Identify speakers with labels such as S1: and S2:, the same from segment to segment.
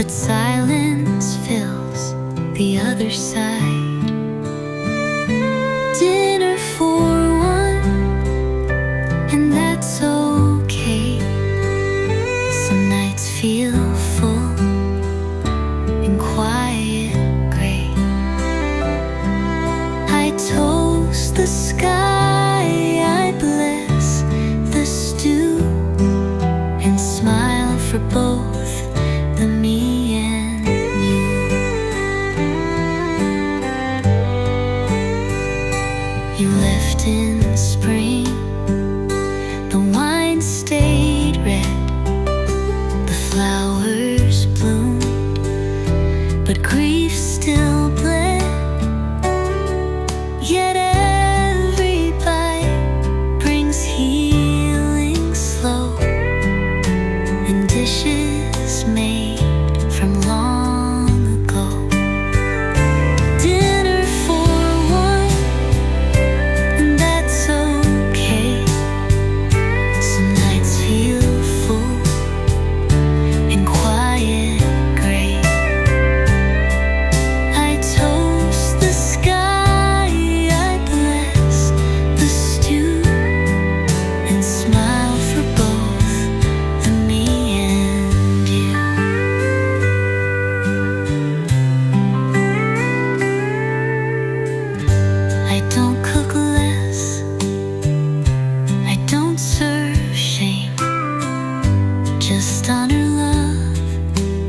S1: but silence fills the other side. Dinner for one, and that's okay. Some nights feel full and quiet gray. I toast the sky, I bless the stew, and smile for both the me and you. You left in spring, the wine stayed red, the flowers bloomed, but grief still bled. Yet every bite brings healing slow, and dishes made from long ago. Dinner for one, and that's okay. Some nights feel full and quiet gray. I toast the sky, I bless the stew, and smile for both the me and you. I don't cook less, I don't serve shame, just honor love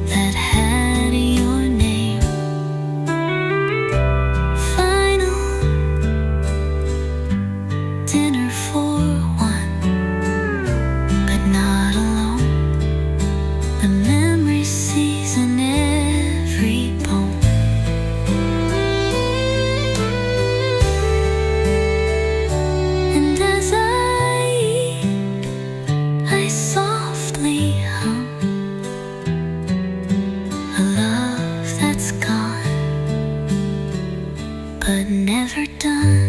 S1: that had your name. Final dinner for one, but not alone. The memory season every bone. And as I eat, I softly hum a love that's gone, but never done.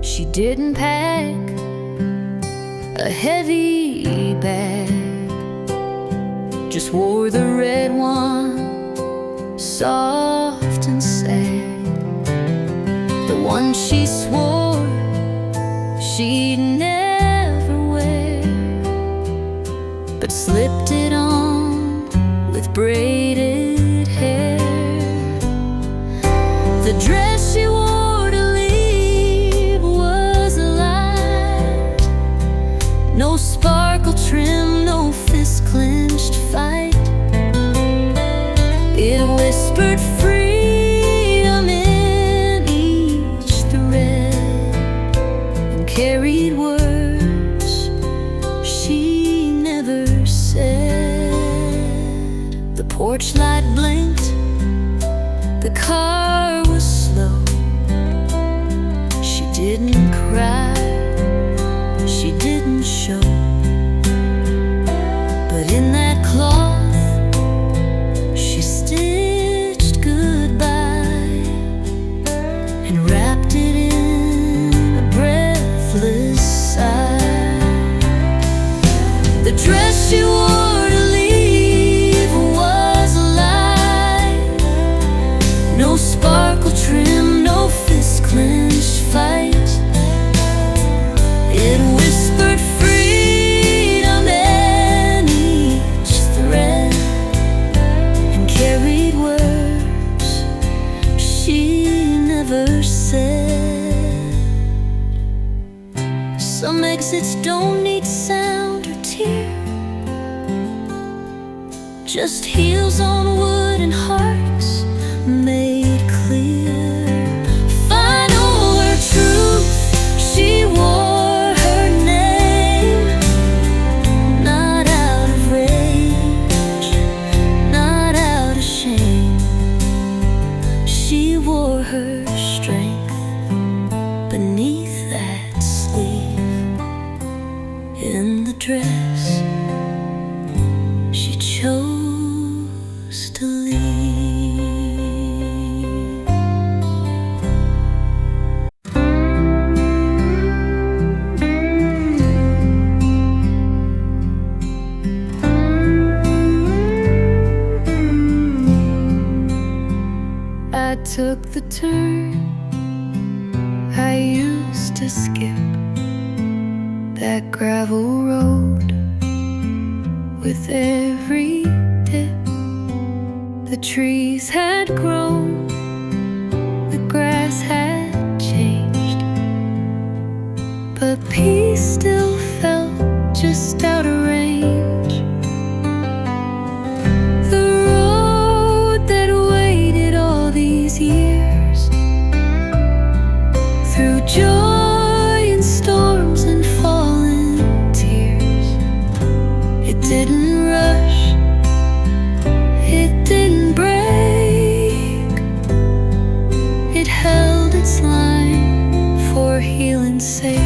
S1: She didn't pack a heavy bag, just wore the red one, soft and sad. The one she swore she'd never wear, but slipped it on with braided hair. The dress she wore to leave was a lie. No sparkle trim, no fist clenched fight. It whispered freedom in each thread, and carried words she never said. The porch light blinked, the car was slow. She didn't cry, she didn't show, but in that cloth she stitched goodbye and wrapped it in a breathless sigh. The dress she wore to leave was a lie. No sparkle trim, no fist clenched fight. It whispered freedom in each thread, and carried words she never said. Some exits don't need sound or tear, just heels on wood and hearts made clear. Final or truth, she wore her name, not out of rage, not out of shame. She wore her strength beneath that sleeve. In the dress she chose to leave. I took the turn I used to skip, that gravel road with every dip. The trees had grown, the grass had changed, but peace still felt just out of range. The road that waited all these years, through joy and storms and fallen tears. It didn't rush, it didn't break. It held its line for healing's sake.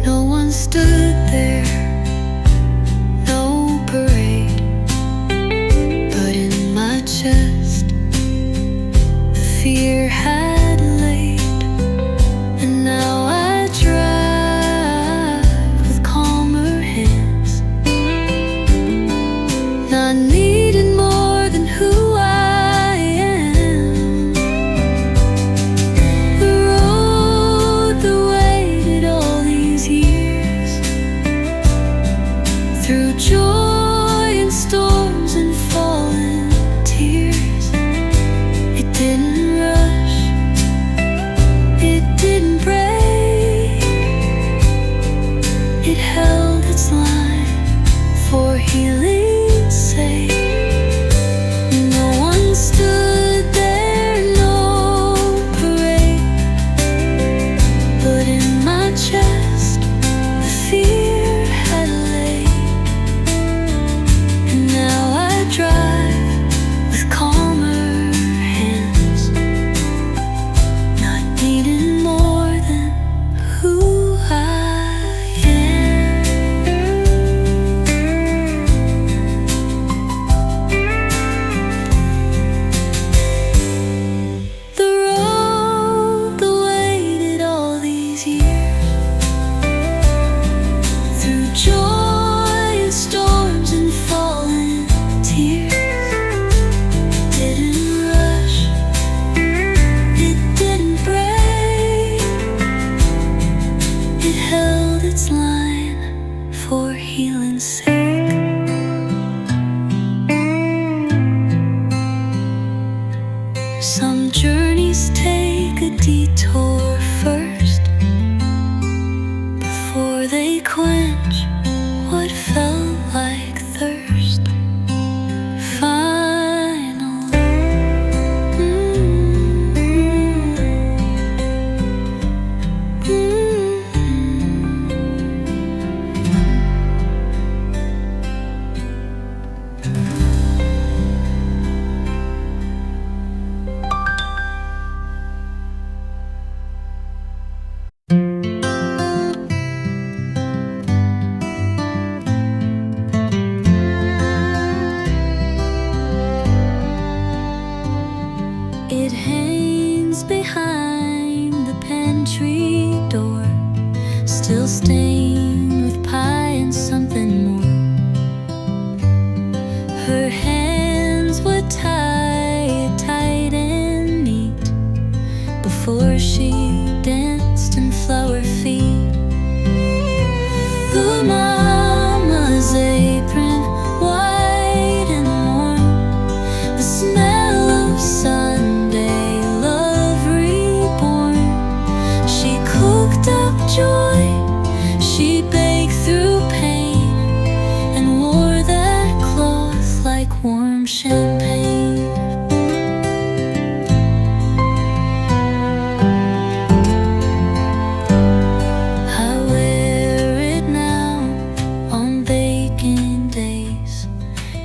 S1: No one stood there, no parade, but in my chest the fear had laid. And now I drive with calmer hands, not needing more than who I am. The road that waited all these years, through joy and storms and fallen tears. It didn't rush, it didn't break. It held its line for healing's sake. No one stood there, no parade, but in my chest the fear had laid. And now I drive with calmer hands, not needing more than who I am. The road that waited all these years, through joy and storms and fallen tears. It didn't rush, it didn't break. It held its line for healing's sake. Some journeys take a detour first, before they quench what felt like thirst. Finally, champagne. I wear it now on baking days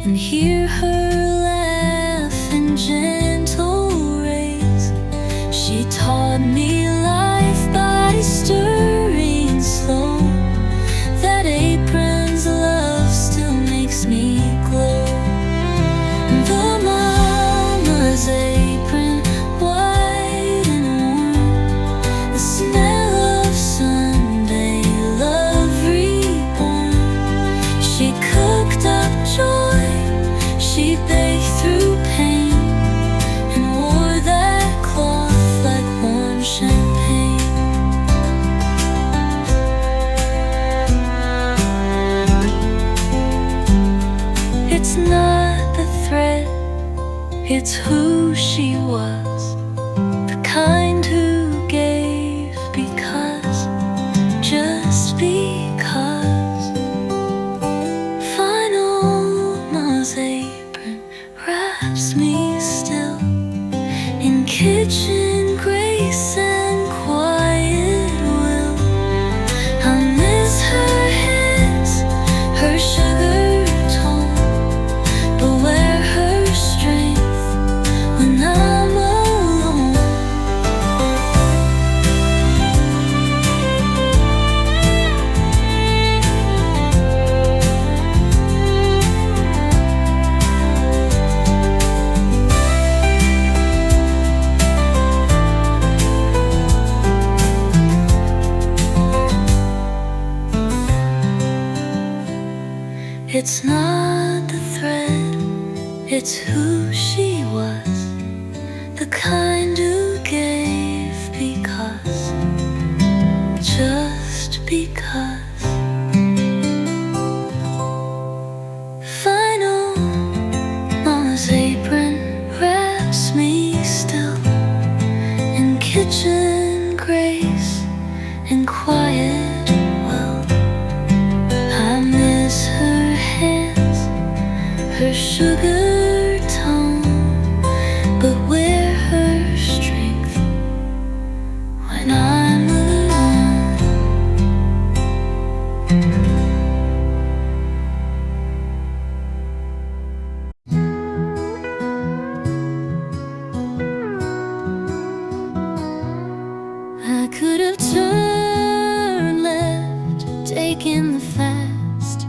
S1: and hear her laugh in gentle rays. She taught me life by stirring slow. That apron's love still makes me glow. The mama's apron, white and warm, the smell of Sunday love reborn. She cooked up joy, she baked through pain, and wore that cloth like warm champagne. It's not the thread, it's who she was, the kind who gave because, just because. Fine old Ma's apron wraps me still in kitchen grace and quiet will. I miss her hands, her sugar tone, but where her strength when I'm alone. It's not the thread, it's who she was, the kind who gave because, just because. Fine old Mama's apron wraps me still in kitchen grace and quiet will. I miss her hands, her sugar tone, but where her strength when I'm alone. I could have turned left, taken the fast,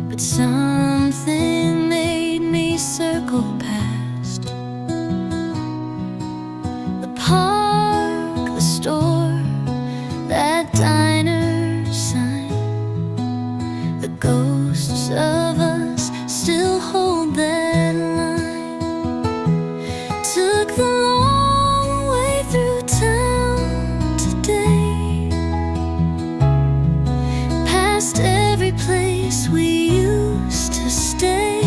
S1: but something made me circle past the park, the store, that diner sign. The ghosts of us still hold that line. Took the long way through town today, past every place we used to stay.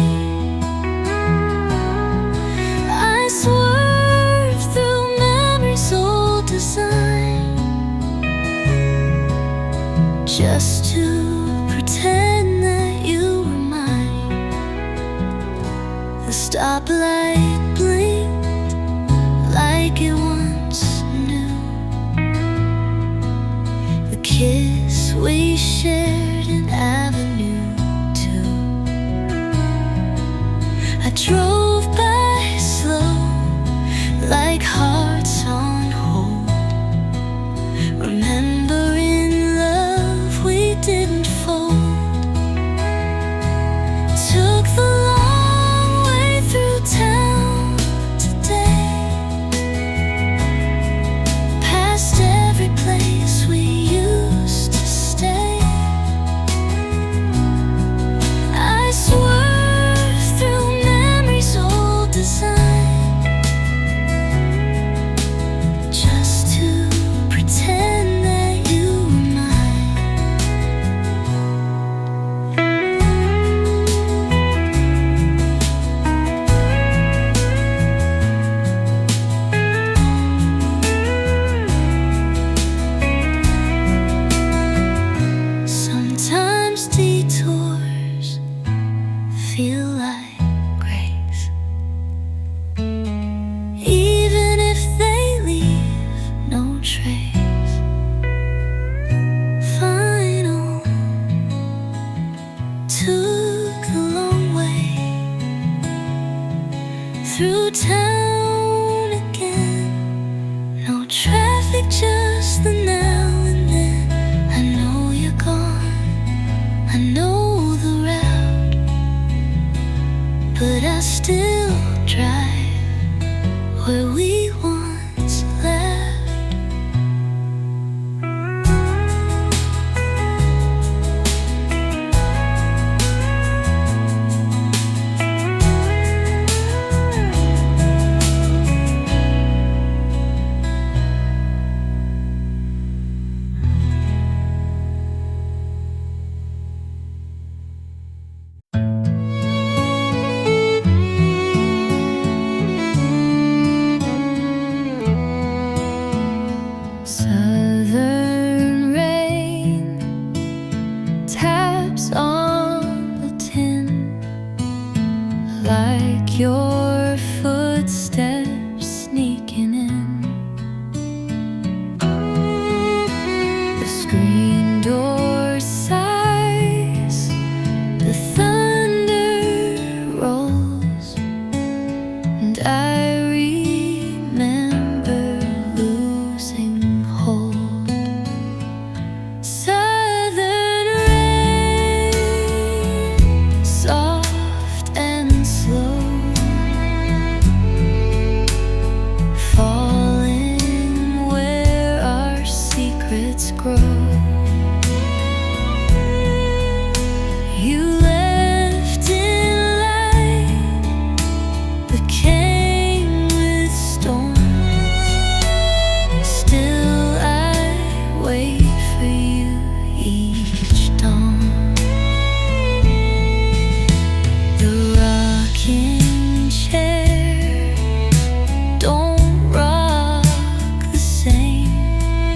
S1: I swerved through memory's old design, just to pretend that you were mine. The stoplight blinked like it once knew, the kiss we shared in Avenue 2. I drove by slow, like hearts on hold, remembering love we didn't fold. Took the long way through town took a long way through town again. No traffic, just the now and then. I know you're gone, I know the route, but I still drive where we once left. Southern rain taps on the tin like your footsteps sneaking in. The screen door sighs, the thunder rolls, and I remember losing hold. Southern rain, soft and slow, falling where our secrets grow. You left in light, but came with storm. Still I wait for you each dawn. The rocking chair don't rock the same.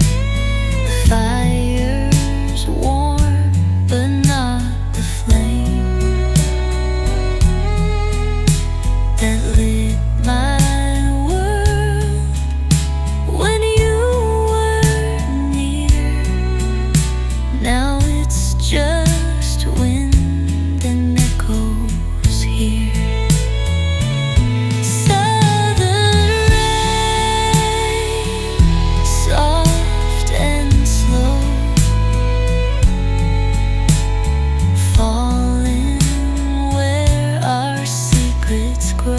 S1: The fire's warm, but not the flame that lit my world when you were near. Now it's just wind and echoes here. Southern rain, soft and slow, falling where our secrets grow.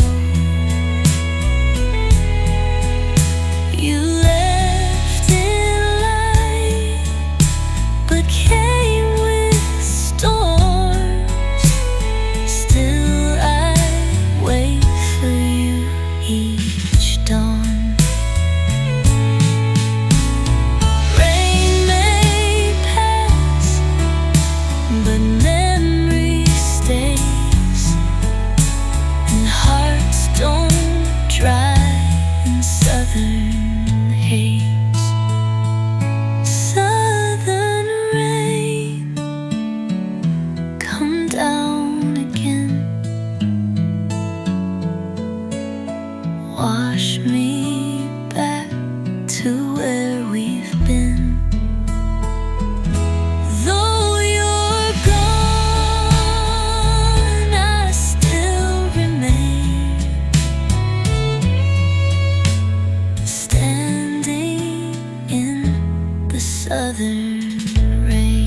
S1: You left in light, but came with storms. Still I wait for you each dawn. Rain may pass, but memory stays, and hearts don't dry in southern haze. Southern rain, come down again, wash me back to where we've been. Though you're gone, I still remain, standing in the southern rain.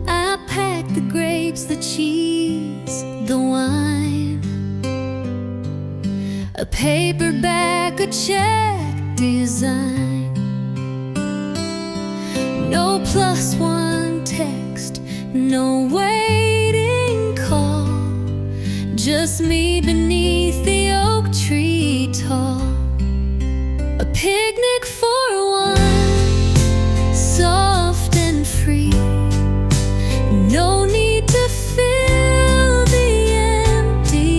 S1: I packed the grapes, the cheese, the wine, a paperback, a check design. No +1 text, no waiting call, just me beneath the oak tree tall. A picnic for one, soft and free. No need to fill the empty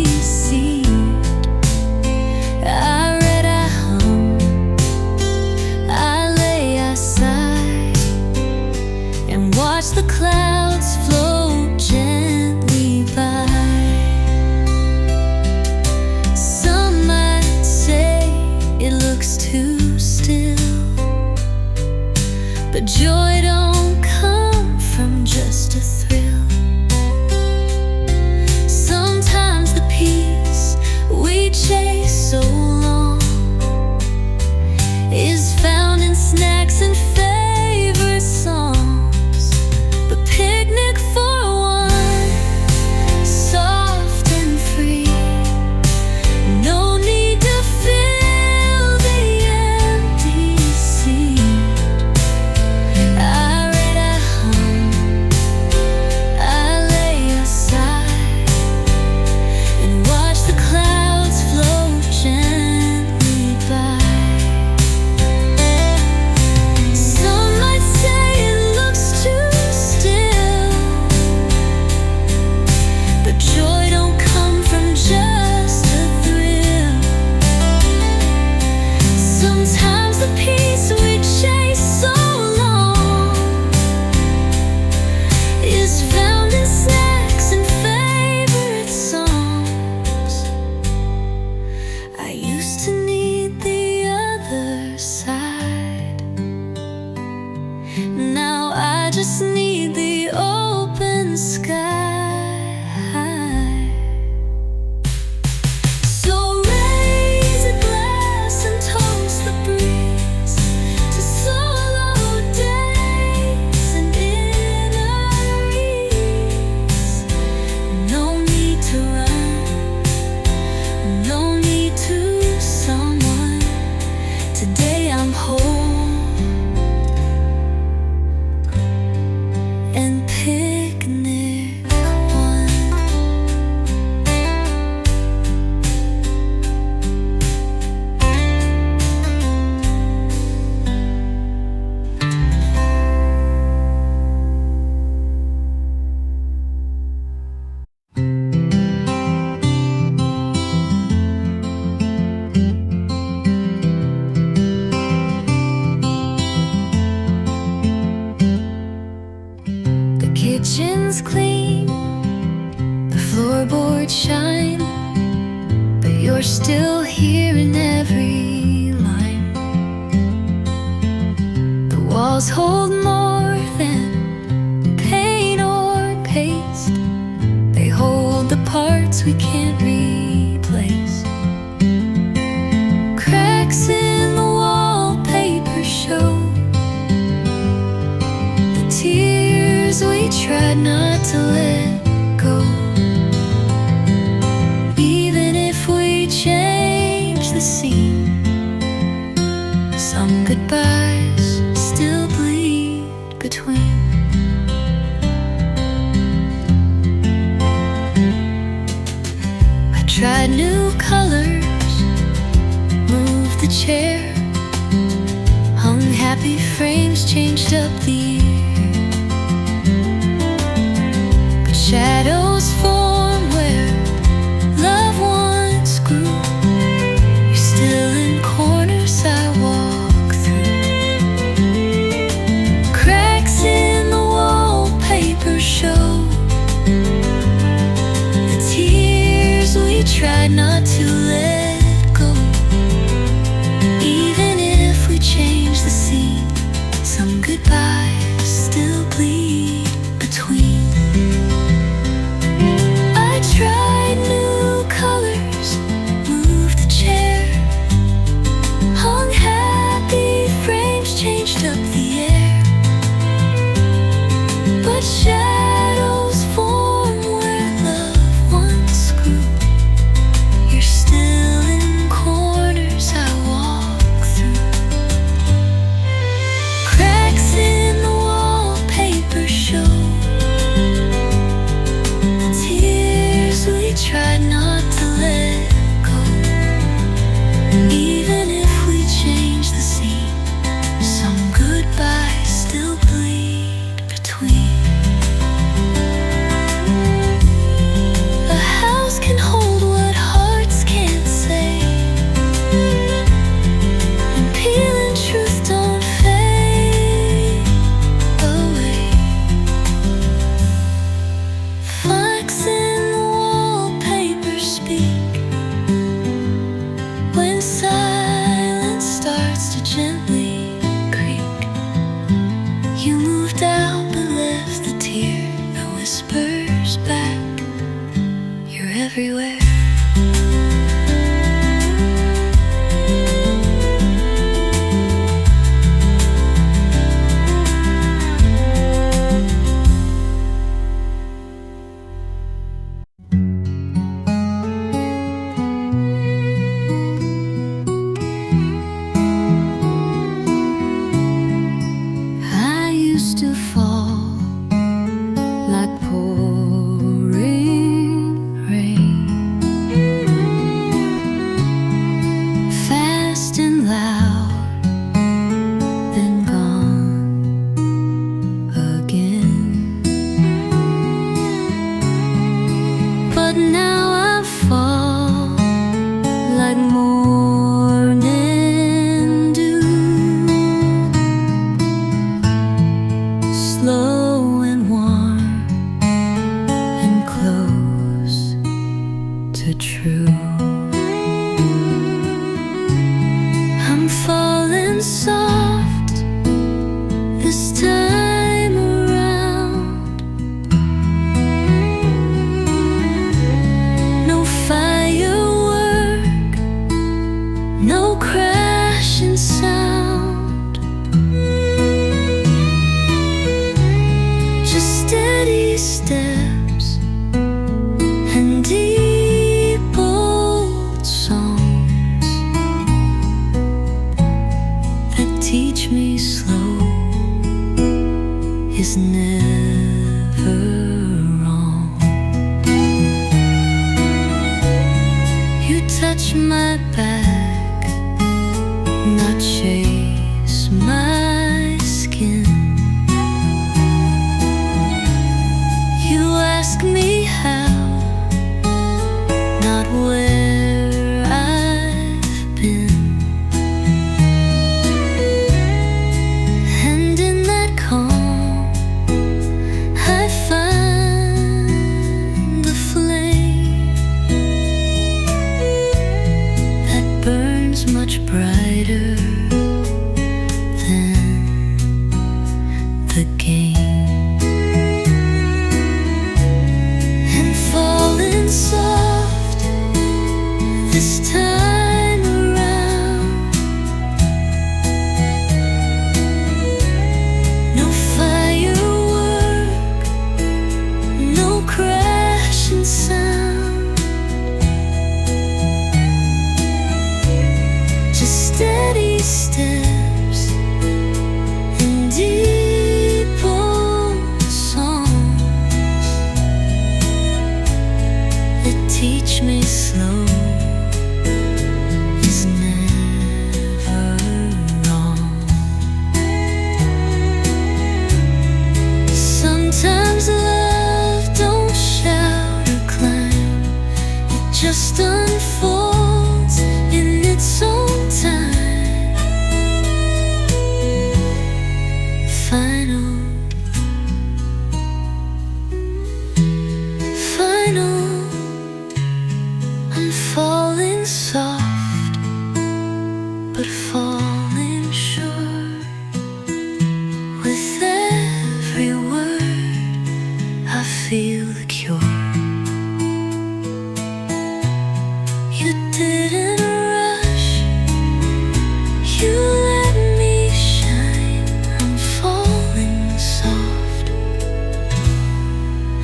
S1: joy don't come from just a thrill. Sometimes the peace we chase so long is found in snacks and favorite songs. The picnic for one, soft and free. No need to fill the empty seat. I read, I hum, I lay aside and watch the clouds float gently by. Some might say it looks too still, but joy don't come from just a thrill. Sometimes the peace we chase so long is found in snacks and favorite songs. I used to need the other side. Now I just need the open sky. So raise a glass and toast the breeze to solo days and inner ease. No need to run, no need to someone. Today I'm whole and picnic one. The kitchen's clean, the floorboards shine, but you're still here in every line. The walls hold more than paint or paste. They hold the parts we can't replace. Cracks in the wallpaper show the tears we tried not to let go. Even if we change the scene, some goodbyes still bleed between. I tried new colors, moved the chair, hung happy frames, changed up the air. But shadows form where love once grew. You're still in corners I walk through. Cracks in the wallpaper show the tears we tried not to let go. Even if we change the scene, some goodbyes still bleed between. I used to fall like pouring rain, fast and loud, then gone again. But now I fall like morning dew, slow and warm and close to true. I'm falling soft this time around. No firework, no crashing sound, just steady steps and deep old songs that teach me slow is never wrong. You touch my back, not chase my skin. You ask me how, not where I've been. And in that calm, I find the flame that burns much brighter than the game. And falling soft this time around. No firework, no crashing sound, just steady steps and deep old songs that teach me slow is never wrong. Sometimes love don't shout or climb, it just unfolds in its own time. Final, final, I'm falling soft, but falling sure. With every word, I feel the cure. You didn't rush, you let me shine. I'm falling soft,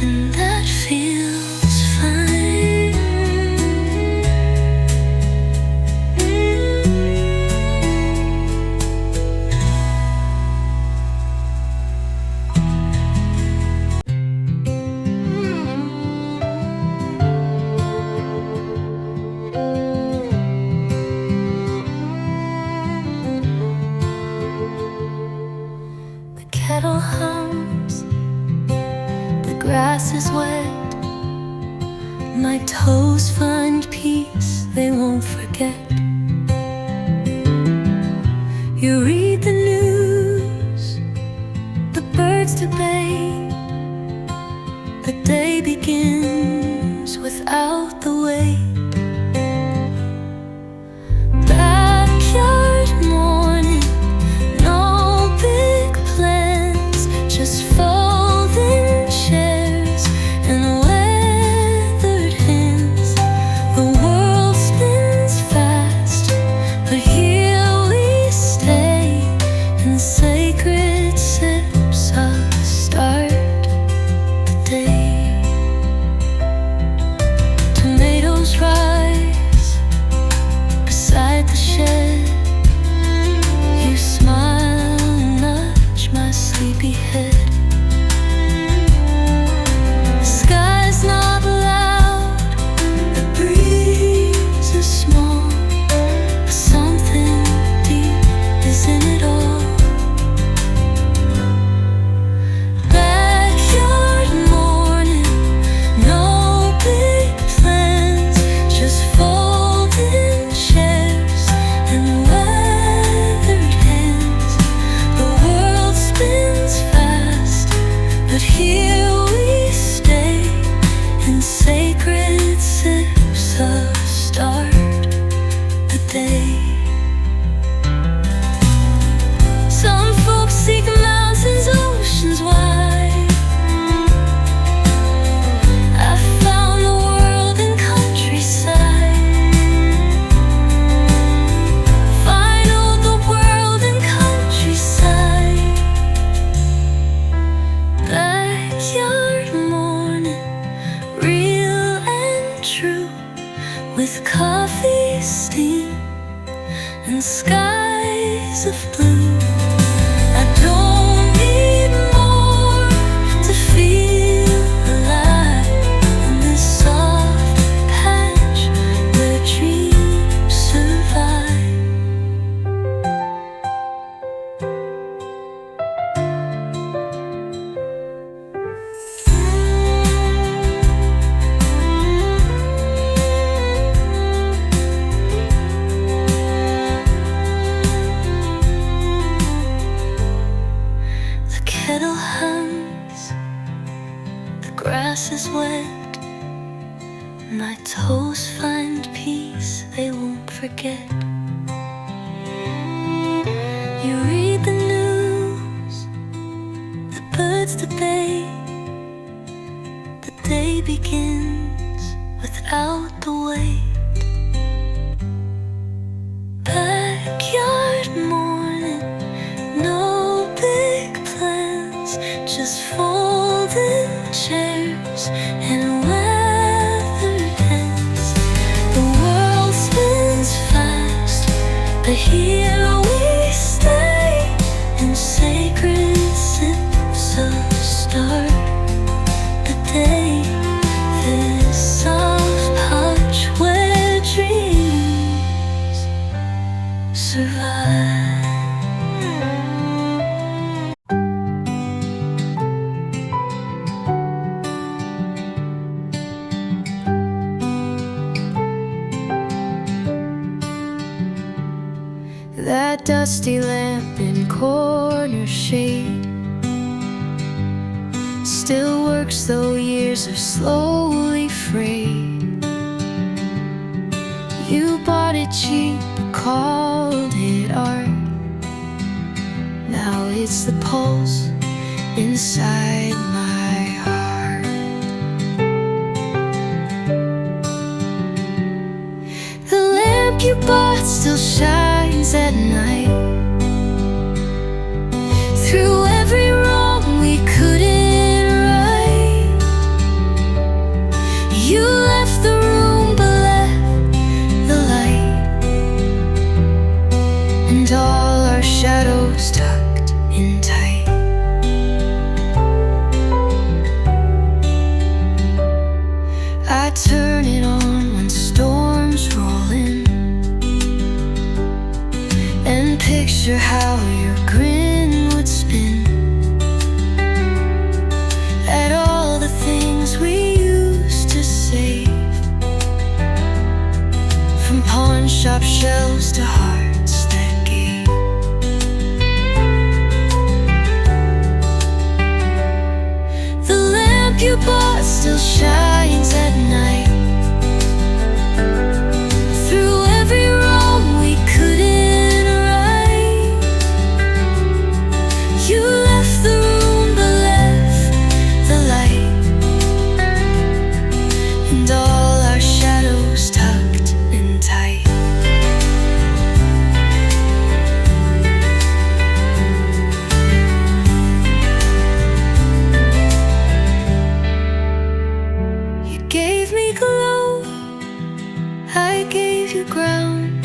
S1: and that feels fine. with coffee steam and skies of blue. I don't need more to feel alive in this soft patch where dreams survive. Kettle hums, the grass is wet, my toes find peace they won't forget. You read the news, the birds debate, the day begins without the wait. Backyard morning, no big plans, just folding chairs and weathered hands. The world spins fast, but here we stay in sacred sips of start the day. This soft hutch where dreams survive. That dusty lamp in corner shade still works though years are slowly frayed. You bought it cheap, called it art. Now it's the pulse inside my heart. The lamp you bought still shines at night. Through every wrong we couldn't right, you left the room but left the light, and all our shadows tucked in tight. I turn it on when storms roll in, and picture how your grin would spin at all the things we used to save, from pawn shop shelves to hearts that gave. The lamp you bought still shines at night. Through every wrong we couldn't right, you left the room but left the light, and all our shadows tucked in tight. You gave me glow, I gave you ground,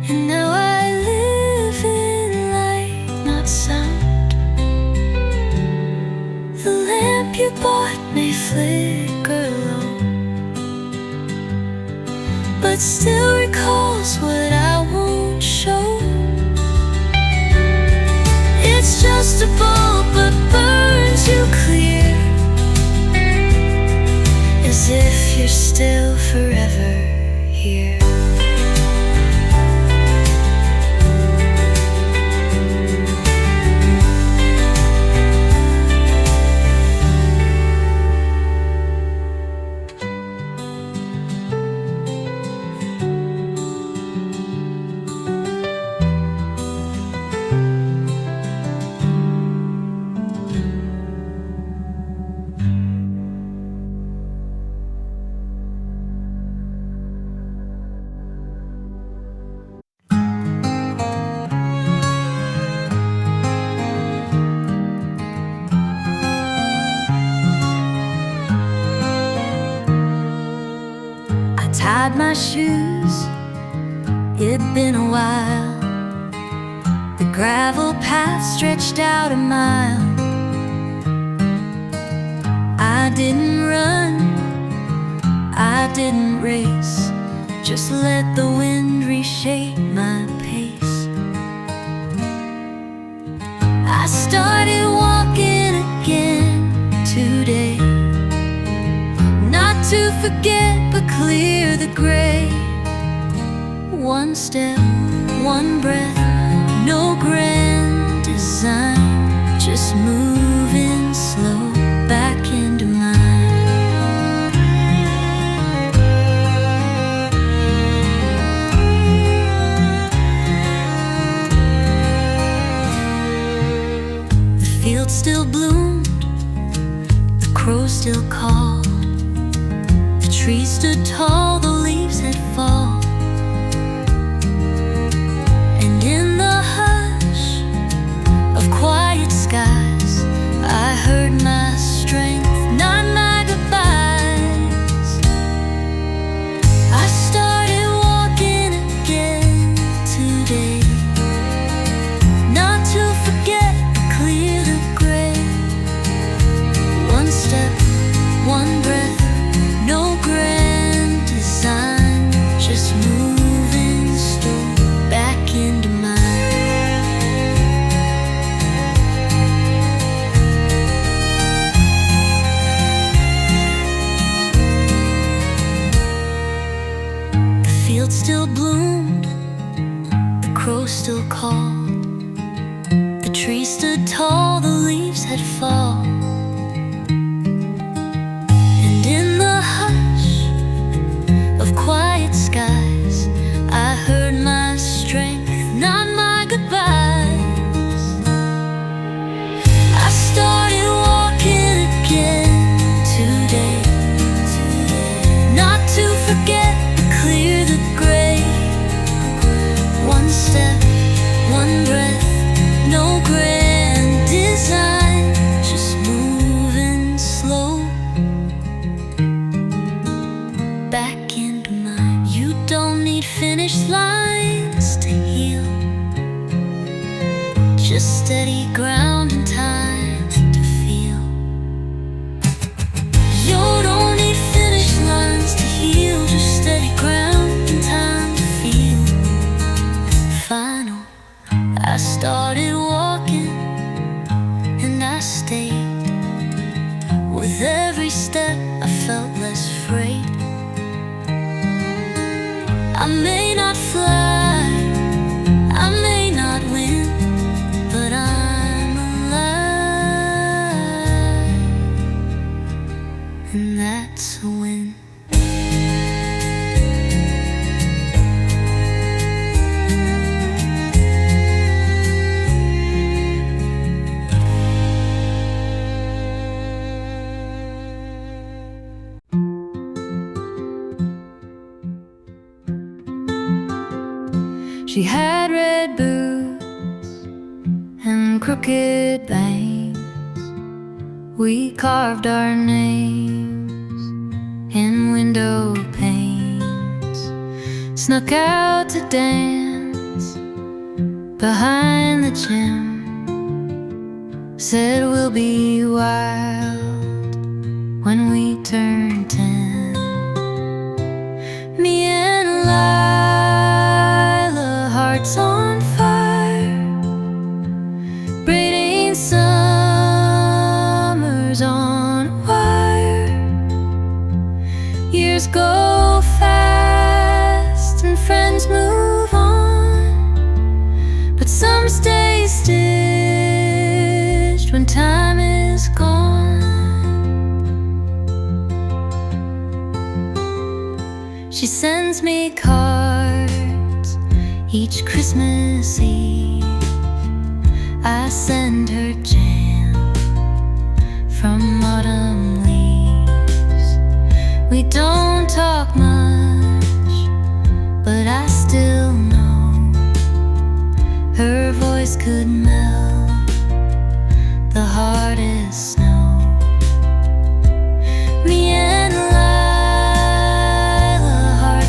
S1: and now I live in light, not sound. The lamp you bought may flicker low, but still recalls what I won't show. It's just a bulb but burns you clear, as if you're still forever here. tied my shoes. It'd been a while. The gravel path stretched out a mile. I didn't run, I didn't race, just let the wind reshape my pace. I started walking again today, not to forget but clear the gray. One step, one breath, no grand design, just moving slow back into mine. The field still bloomed, the crows still called, the trees stood tall, the leaves had fallen. And in the hush of quiet skies, I heard my strength, not my goodbyes. I started walking again today, not to forget but clear the gray. One step, one breath, no grand design, just moving slow back into mine. The field still bloomed, the crows still called, the trees stood tall, the leaves had fallen. And in the hush of quiet skies, I heard my strength, not my goodbyes. I started walking again today, not to forget but clear the gray. One step, one breath, no grand design, just moving slow back into mine. You don't need finish lines to heal, just steady ground and time to feel. You don't need finish lines to heal, just steady ground and time to feel. Final, I started walking and I stayed. With every step I felt less afraid. I may not fly, I may not win, but I'm alive, and that's a win. She had red boots and crooked bangs. We carved our names in window panes, snuck out to dance behind the gym. Said we'll be wild when we turn 10. Me and Lila, hearts on fire, braiding summers on wire. Years go fast and friends move on, but some stay stitched when time is gone. She sends me cards each Christmas Eve. I send her jam from autumn leaves. We don't talk much, but I still know her voice could melt the hardest snow. Me and Lila, hearts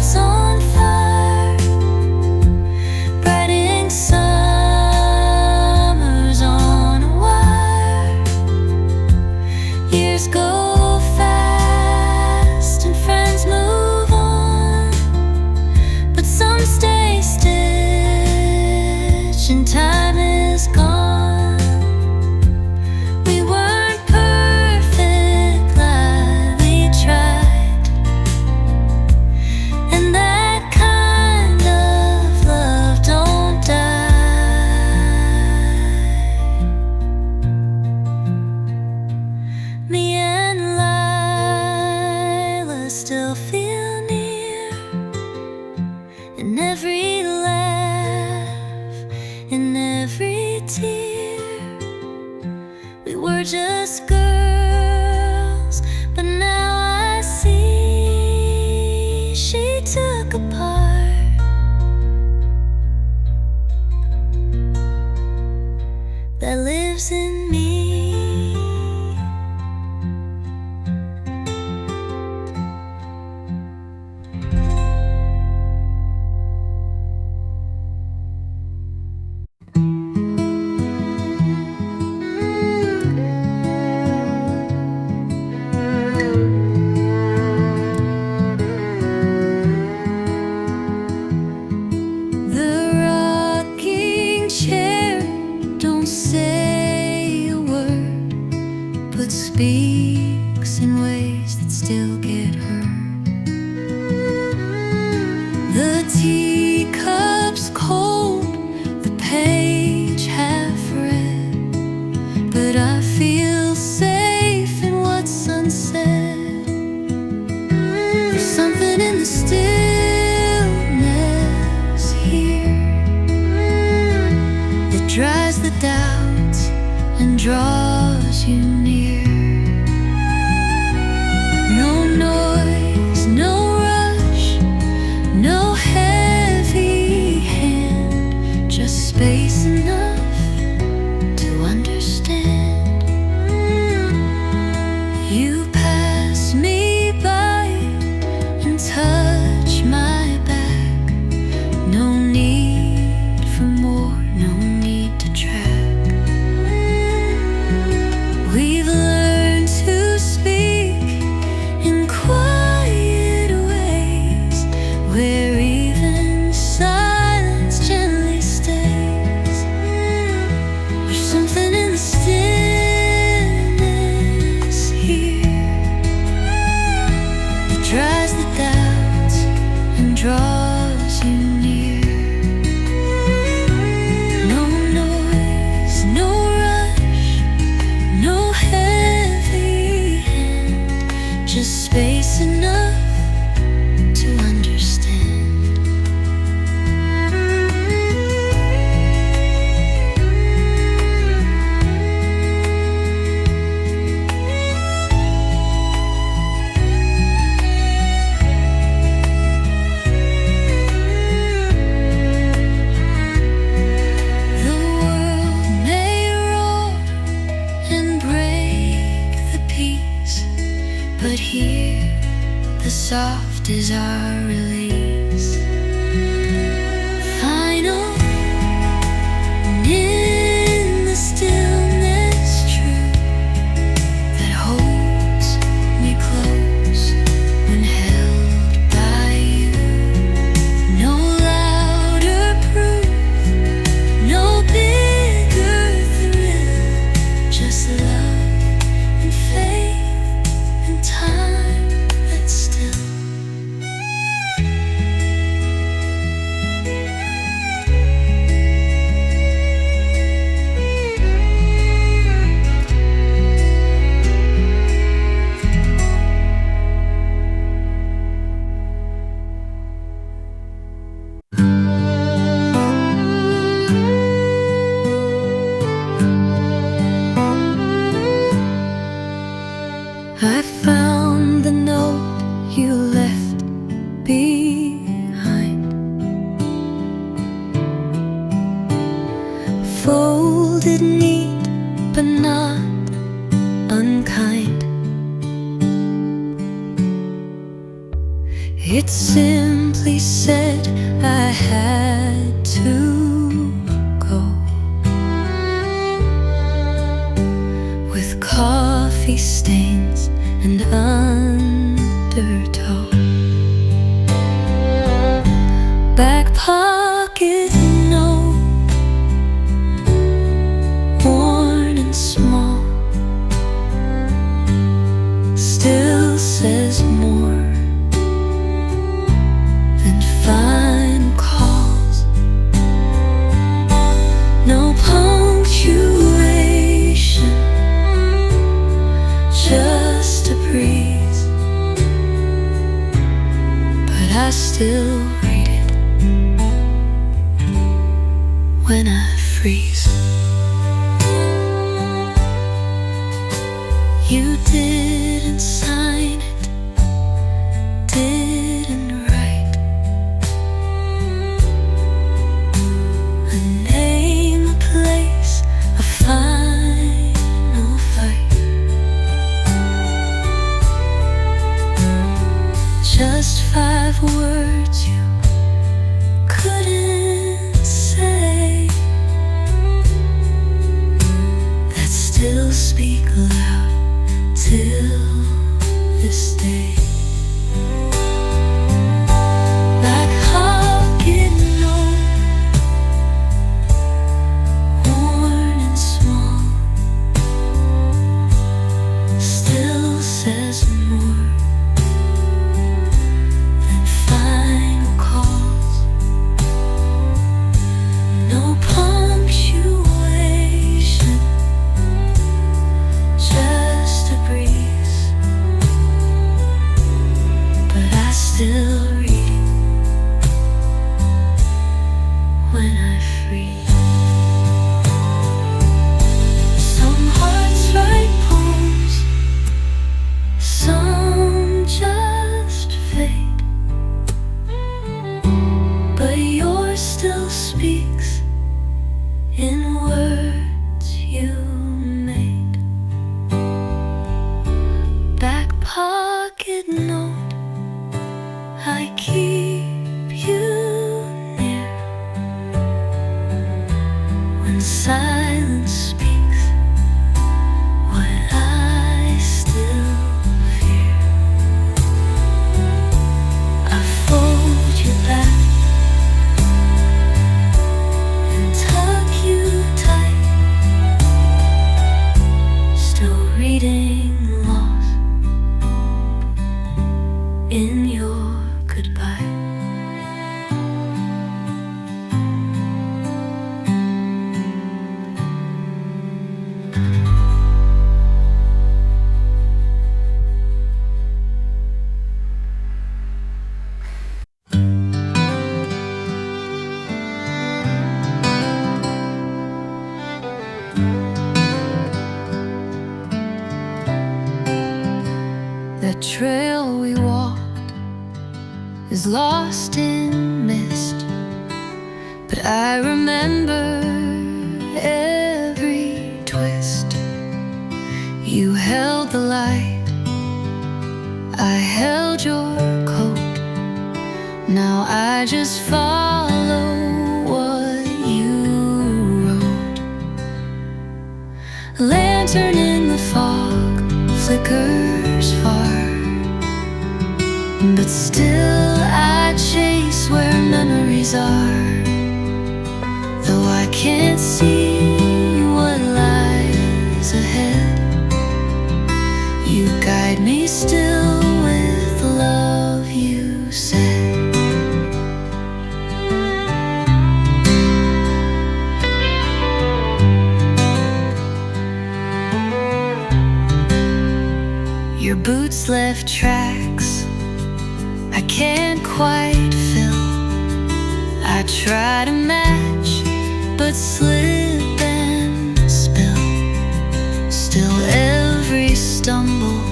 S1: draws you near. No noise, no rush, no heavy hand, just space enough to understand. The world may roar and break the peace, but here the soft is our release. Final, and in the stillness true, that holds me close when held by you. No louder proof, no bigger thrill, just love and faith and time that's still. I found the note you left behind, folded neat but not unkind. It simply said I had to go, with coffee stains and undertow. Back pocket note, worn and small, still says more than final calls. No punctuation, just a breeze, but I still read it when I freeze. You didn't sign it, didn't write a name, a place, a final fight. Just 5 words you couldn't say, that still speak loud till this day. Back pocket note, worn and small, still says more than final calls. No punctuation, just a breeze, but I still read it when I freeze. Some hearts write poems, some just fade, but yours still speaks in words you made. Back pocket note, I keep you near when silence speaks what I still fear. I fold you back is lost in mist, but I remember every twist. You held the light, I held your coat. Now I just follow what you wrote. Lantern in the fog flickers far, but still I chase where memories are. Though I can't see what lies ahead, you guide me still with love, you said. Your boots left tracks I can't quite fill. I try to match, but slip and spill. Still every stumble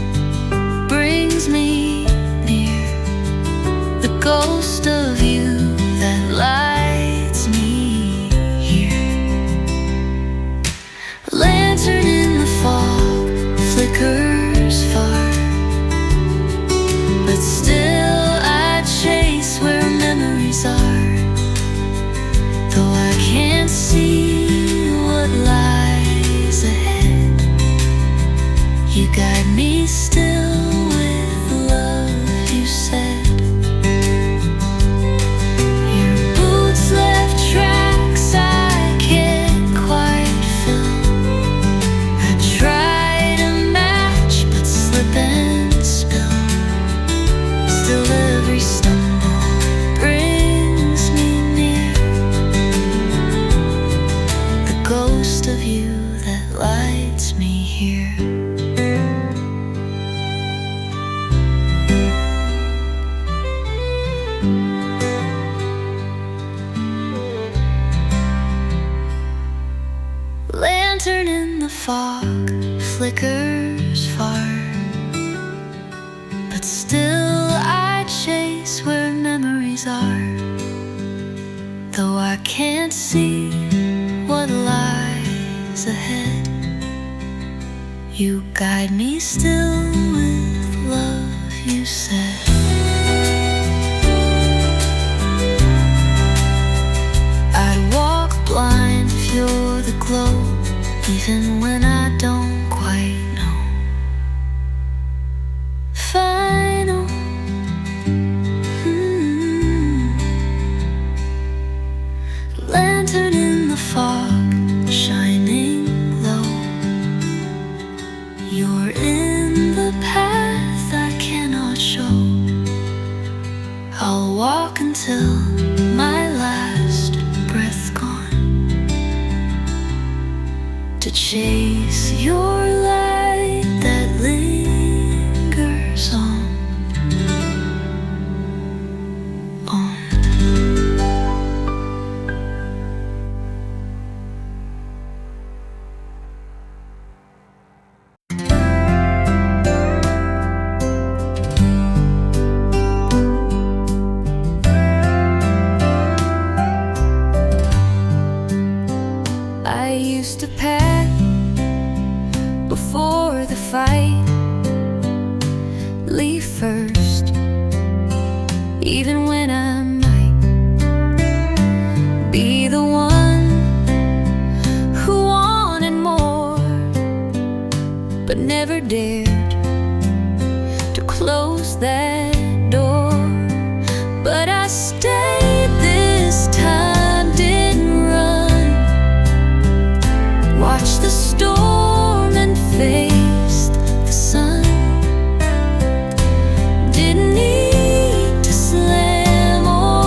S1: brings me near the ghost of you that lights me here. Lantern in the fog flickers far, but still I chase where memories are. Though I can't see what lies ahead, you guide me still with love, you said. Your boots left tracks I can't quite fill. I try to match, but slip and spill. Still every stumble brings me near the ghost of you that lights me here. Lantern in the fog flickers far, but still I chase where memories are. Though I can't see what lies ahead, you guide me still with love, you said. I'd walk blind if you're the glow, even when I don't quite know. Final. Lantern in the fog, shining low. You're in the path I cannot show. I'll walk until my last breath gone, to chase your light that lingers on. I used to pack before the fight, leave first, even when I might be the one who wanted more, but never dared to close that door. But I stayed this time, didn't run, watched the storm and faced the sun. Didn't need to slam or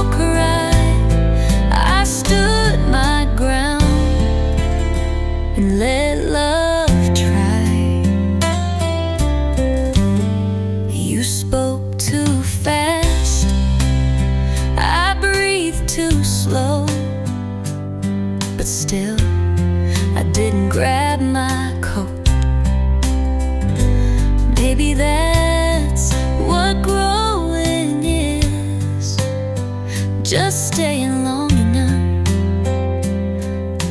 S1: just staying long enough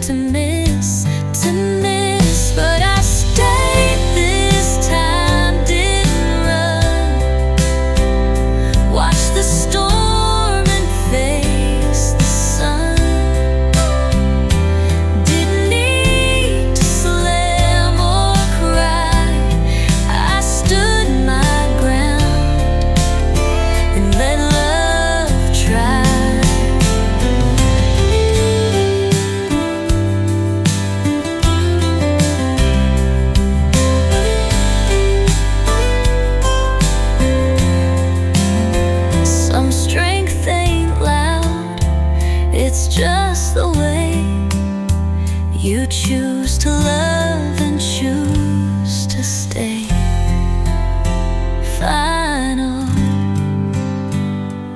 S1: to miss, but I stayed this time, didn't run. Watch the storm and face the sun. Didn't need to slam or cry. I stood my ground and let love try. Some strength ain't loud, it's just the way you choose to love and choose to stay. Final,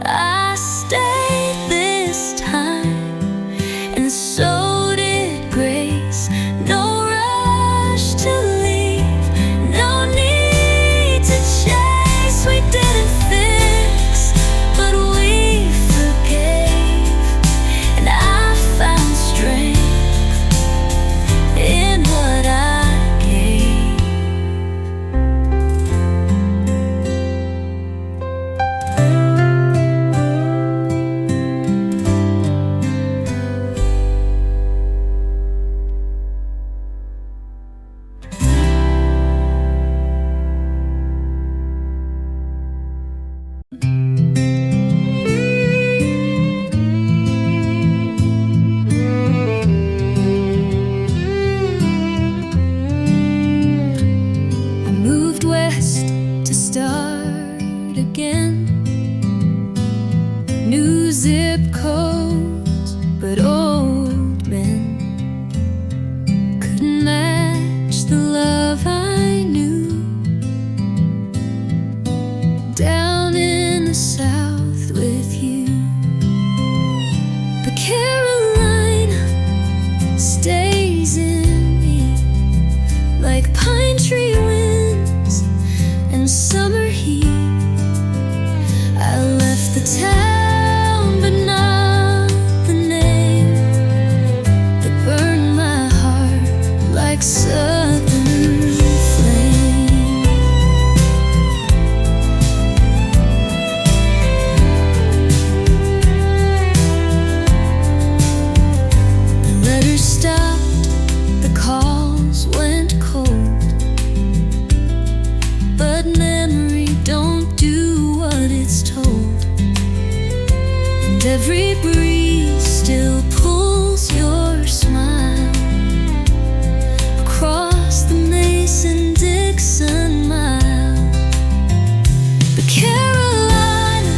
S1: I stayed this time, and so did grace. No rush to leave, no need to chase. We didn't fix, but we forgave, and I found strength in what I gave. I moved west to start again. New zip codes, but old men couldn't match the love I knew. Down in the South with you, but Carolina stays in me like pine tree winds and summer heat. I left the town, but not the name that burned my heart like southern flame. The letters stopped, the calls went cold, but memory don't do what it's told. And every breeze still pulls your smile across the Mason-Dixon mile. But Carolina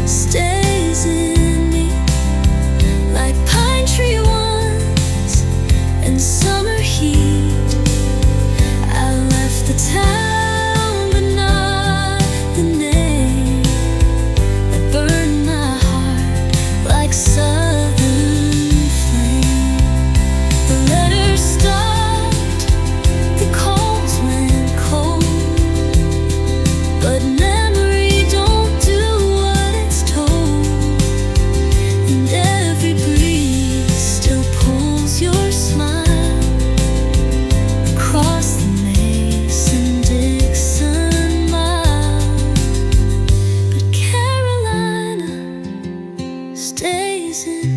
S1: stays in me like pine tree winds and summer heat. I left the town, but not the name that burned my heart like southern flame. The letters stopped, the calls went cold, but memory don't do what it's told. And every breeze still pulls your smile across the Mason-Dixon mile. But Carolina stays in